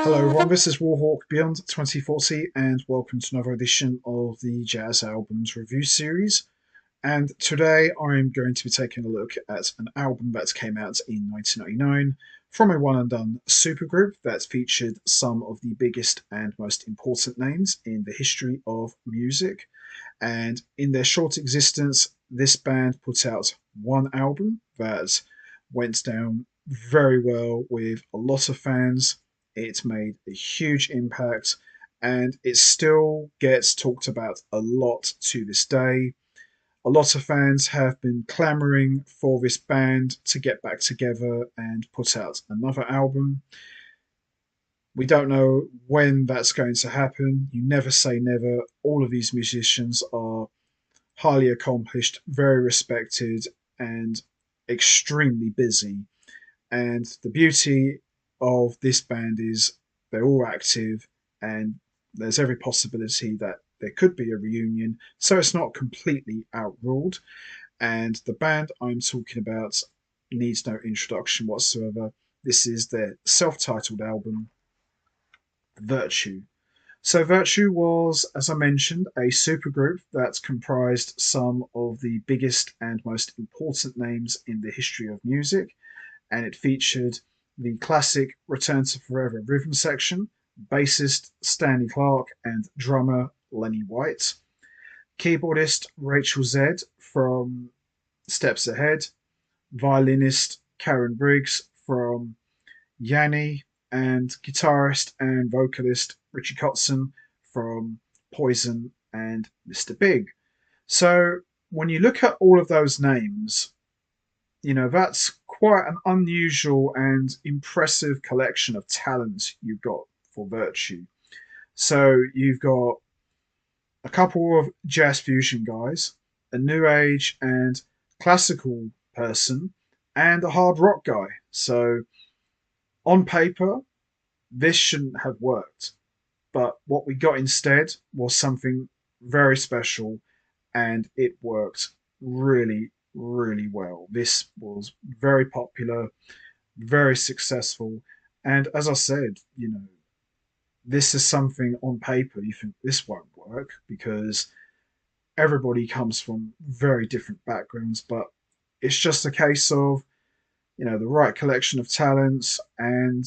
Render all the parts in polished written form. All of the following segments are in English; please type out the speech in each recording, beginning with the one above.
Hello everyone, this is Warhawk Beyond 2040 and welcome to another edition of the Jazz Albums Review Series. And today I'm going to be taking a look at an album that came out in 1999 from a one and done supergroup that featured some of the biggest and most important names in the history of music. And in their short existence, this band put out one album that went down very well with a lot of fans. It made a huge impact and it still gets talked about a lot to this day. A lot of fans have been clamoring for this band to get back together and put out another album. We don't know when that's going to happen. You never say never. All of these musicians are highly accomplished, very respected, and extremely busy. And the beauty of this band is they're all active, and there's every possibility that there could be a reunion, so it's not completely outruled. And the band I'm talking about needs no introduction whatsoever. This is their self titled album, Vertu. So Virtue was, as I mentioned, a supergroup that comprised some of the biggest and most important names in the history of music, and it featured the classic Return to Forever rhythm section, bassist Stanley Clarke and drummer Lenny White, keyboardist Rachel Z from Steps Ahead, violinist Karen Briggs from Yanni, and guitarist and vocalist Richie Kotzen from Poison and Mr. Big. So when you look at all of those names, that's quite an unusual and impressive collection of talent you've got for Virtue. So you've got a couple of jazz fusion guys, a new age and classical person, and a hard rock guy. So on paper, this shouldn't have worked. But what we got instead was something very special, and it worked really, really well. This was very popular, very successful, and as I said, this is something on paper you think this won't work because everybody comes from very different backgrounds, but it's just a case of the right collection of talents and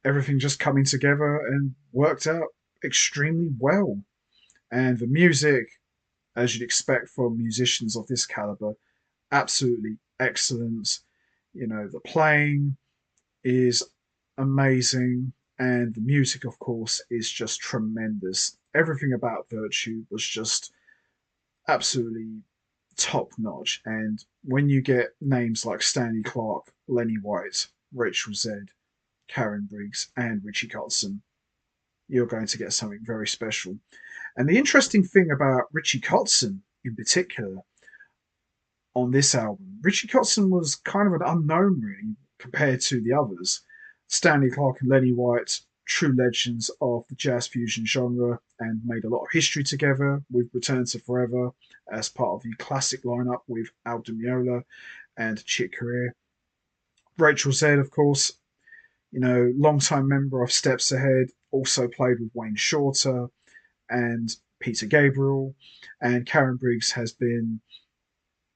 everything just coming together and worked out extremely well. And the music, as you'd expect from musicians of this caliber, absolutely excellent. The playing is amazing, and the music, of course, is just tremendous. Everything about Virtue was just absolutely top notch. And when you get names like Stanley Clarke, Lenny White, Rachel Z, Karen Briggs, and Richie Kotzen, you're going to get something very special. And the interesting thing about Richie Kotzen in particular on this album, Richie Kotzen was kind of an unknown, really, compared to the others. Stanley Clarke and Lenny White, true legends of the jazz fusion genre, and made a lot of history together with Return to Forever as part of the classic lineup with Al Di Meola and Chick Corea. Rachel Z, of course, longtime member of Steps Ahead, also played with Wayne Shorter and Peter Gabriel, and Karen Briggs has been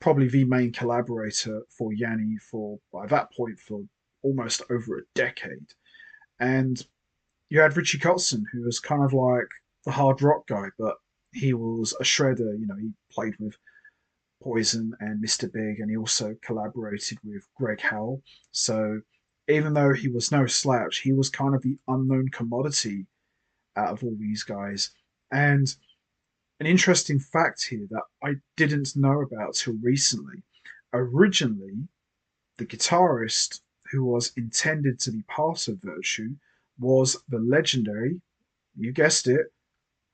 probably the main collaborator for Yanni for, by that point, for almost over a decade. And you had Richie Kotzen, who was kind of like the hard rock guy, but he was a shredder. He played with Poison and Mr. Big, and he also collaborated with Greg Howell. So even though he was no slouch, he was kind of the unknown commodity out of all these guys. And an interesting fact here that I didn't know about till recently. Originally, the guitarist who was intended to be part of Virtue was the legendary, you guessed it,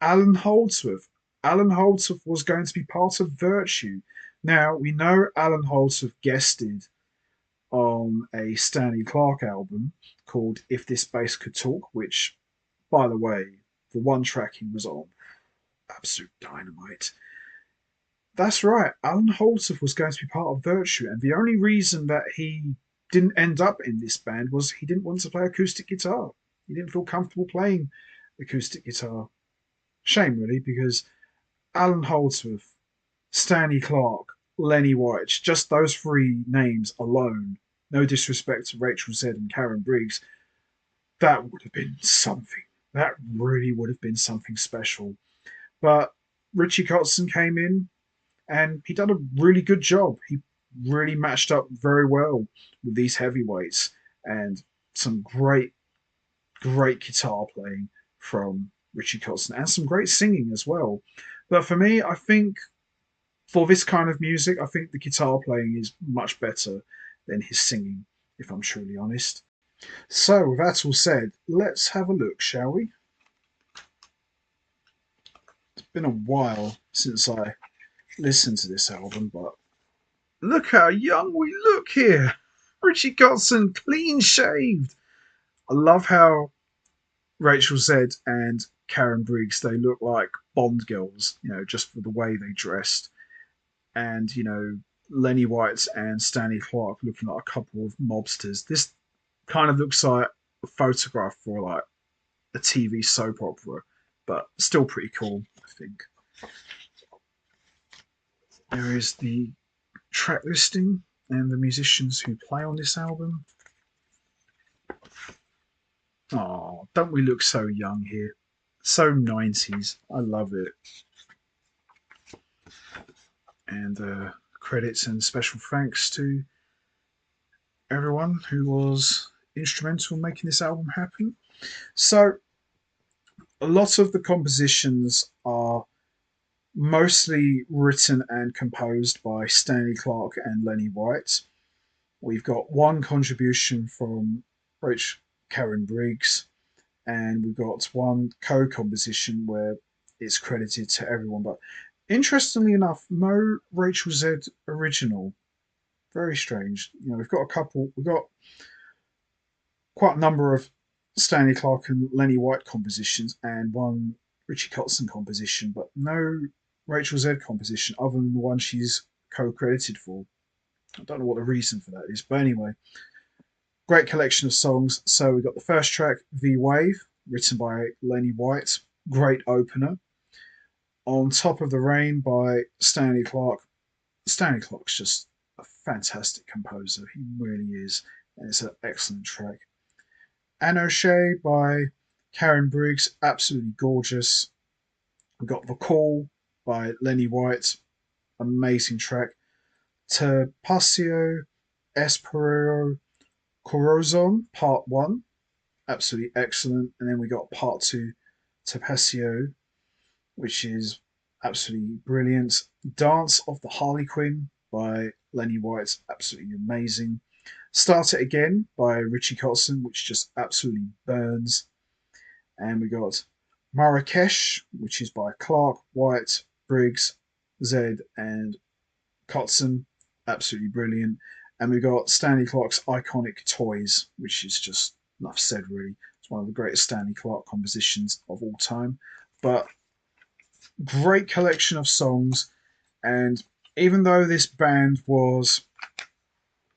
Alan Holdsworth. Alan Holdsworth was going to be part of Virtue. Now, we know Alan Holdsworth guested on a Stanley Clarke album called If This Bass Could Talk, which, by the way, the one track he was on, absolute dynamite. That's right, Alan Holdsworth was going to be part of Virtue, and the only reason that he didn't end up in this band was he didn't want to play acoustic guitar. He didn't feel comfortable playing acoustic guitar. Shame, really, because Alan Holdsworth, Stanley Clarke, Lenny White, just those three names alone, no disrespect to Rachel Z and Karen Briggs, that would have been something. That really would have been something special. But Richie Kotzen came in and he done a really good job. He really matched up very well with these heavyweights and some great guitar playing from Richie Kotzen and some great singing as well. But for me, I think for this kind of music, I think the guitar playing is much better than his singing, if I'm truly honest. So, with that all said, let's have a look, shall we? It's been a while since I listened to this album, but look how young we look here. Richie Kotzen, clean shaved. I love how Rachel Z and Karen Briggs, they look like Bond girls, just for the way they dressed. And, Lenny White and Stanley Clarke looking like a couple of mobsters. This kind of looks like a photograph for like a TV soap opera, but still pretty cool, I think. There is the track listing and the musicians who play on this album. Oh, don't we look so young here? So 90s. I love it. And credits and special thanks to everyone who was instrumental in making this album happen. So, a lot of the compositions are mostly written and composed by Stanley Clarke and Lenny White. We've got one contribution from Karen Briggs, and we've got one co-composition where it's credited to everyone. But interestingly enough, no Rachel Z original. Very strange. We've got quite a number of Stanley Clarke and Lenny White compositions and one Richie Kotzen composition, but no Rachel Z composition other than the one she's co-credited for. I don't know what the reason for that is, but anyway, great collection of songs. So we got the first track, V Wave, written by Lenny White, great opener. On Top of the Rain by Stanley Clarke. Stanley Clarke's just a fantastic composer. He really is, and it's an excellent track. Anoche by Karen Briggs, absolutely gorgeous. We got The Call by Lenny White, amazing track. Te Paseo Espero Corazon, Part 1, absolutely excellent. And then we got Part 2, Te Paseo, which is absolutely brilliant. Dance of the Harlequin by Lenny White, absolutely amazing. Start It Again by Richie Kotzen, which just absolutely burns. And we got Marrakesh, which is by Clarke, White, Briggs, Z, and Kotzen, absolutely brilliant. And we got Stanley Clarke's iconic Toys, which is just enough said, really. It's one of the greatest Stanley Clarke compositions of all time. But great collection of songs. And even though this band was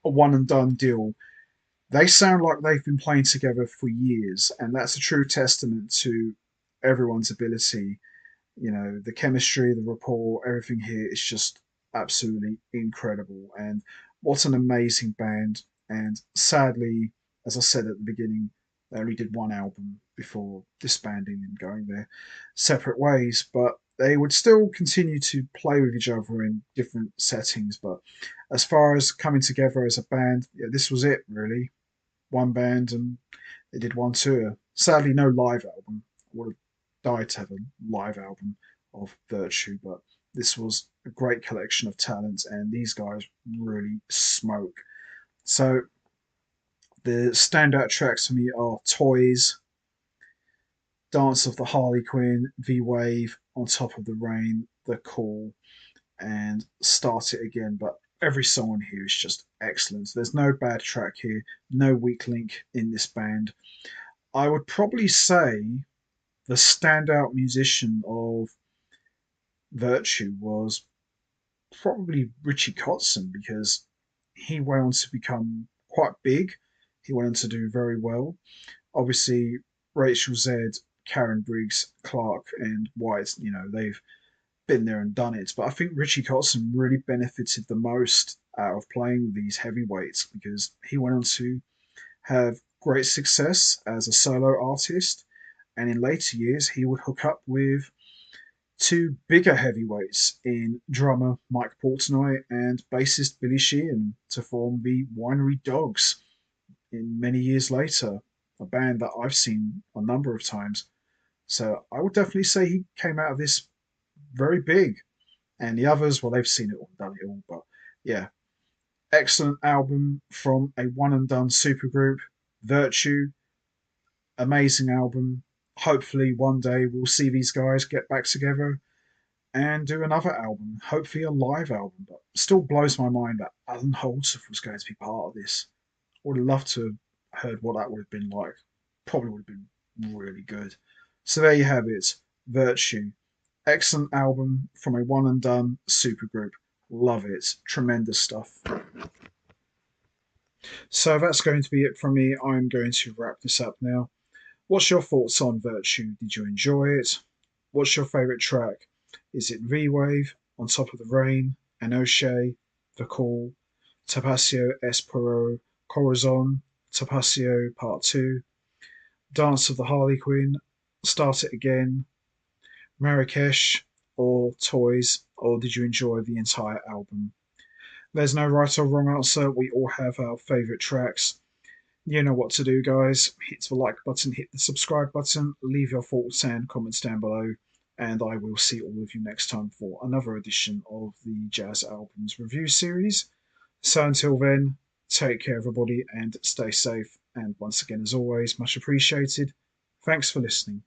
a one and done deal, they sound like they've been playing together for years, and that's a true testament to everyone's ability. The chemistry, the rapport, everything here is just absolutely incredible. And what an amazing band. And sadly, as I said at the beginning, they only did one album before disbanding and going their separate ways, but they would still continue to play with each other in different settings. But as far as coming together as a band, yeah, this was it, really. One band, and they did one tour. Sadly, no live album. I would have died to have a live album of Vertu, but this was a great collection of talents, and these guys really smoke. So the standout tracks for me are Toys, Dance of the Harlequin, V Wave, On Top of the Rain, The Call, and Start It Again. But every song on here is just excellent. There's no bad track here, no weak link in this band. I would probably say the standout musician of Vertu was probably Richie Kotzen, because he went on to become quite big. He went on to do very well. Obviously, Rachel Z, Karen Briggs, Clarke, and White, they've been there and done it. But I think Richie Kotzen really benefited the most out of playing with these heavyweights because he went on to have great success as a solo artist. And in later years, he would hook up with two bigger heavyweights in drummer Mike Portnoy and bassist Billy Sheehan to form the Winery Dogs in many years later, a band that I've seen a number of times. So I would definitely say he came out of this very big. And the others, well, they've seen it all, done it all. But yeah, excellent album from a one and done supergroup, Vertu. Amazing album. Hopefully, one day we'll see these guys get back together and do another album. Hopefully, a live album. But still blows my mind that Alan Holdsworth was going to be part of this. I would have loved to have heard what that would have been like. Probably would have been really good. So there you have it. Vertu. Excellent album from a one and done supergroup. Love it. Tremendous stuff. So that's going to be it from me. I'm going to wrap this up now. What's your thoughts on Vertu? Did you enjoy it? What's your favourite track? Is it V-Wave, On Top of the Rain, Anoche, The Call, Tapasio Espero, Corazon, Tapasio Part 2, Dance of the Harley Quinn, Start It Again, Marrakesh, or Toys, or did you enjoy the entire album? There's no right or wrong answer. We all have our favourite tracks. You know what to do, guys. Hit the like button, hit the subscribe button, leave your thoughts and comments down below, and I will see all of you next time for another edition of the Jazz Albums Review Series. So until then, take care, everybody, and stay safe. And once again, as always, much appreciated. Thanks for listening.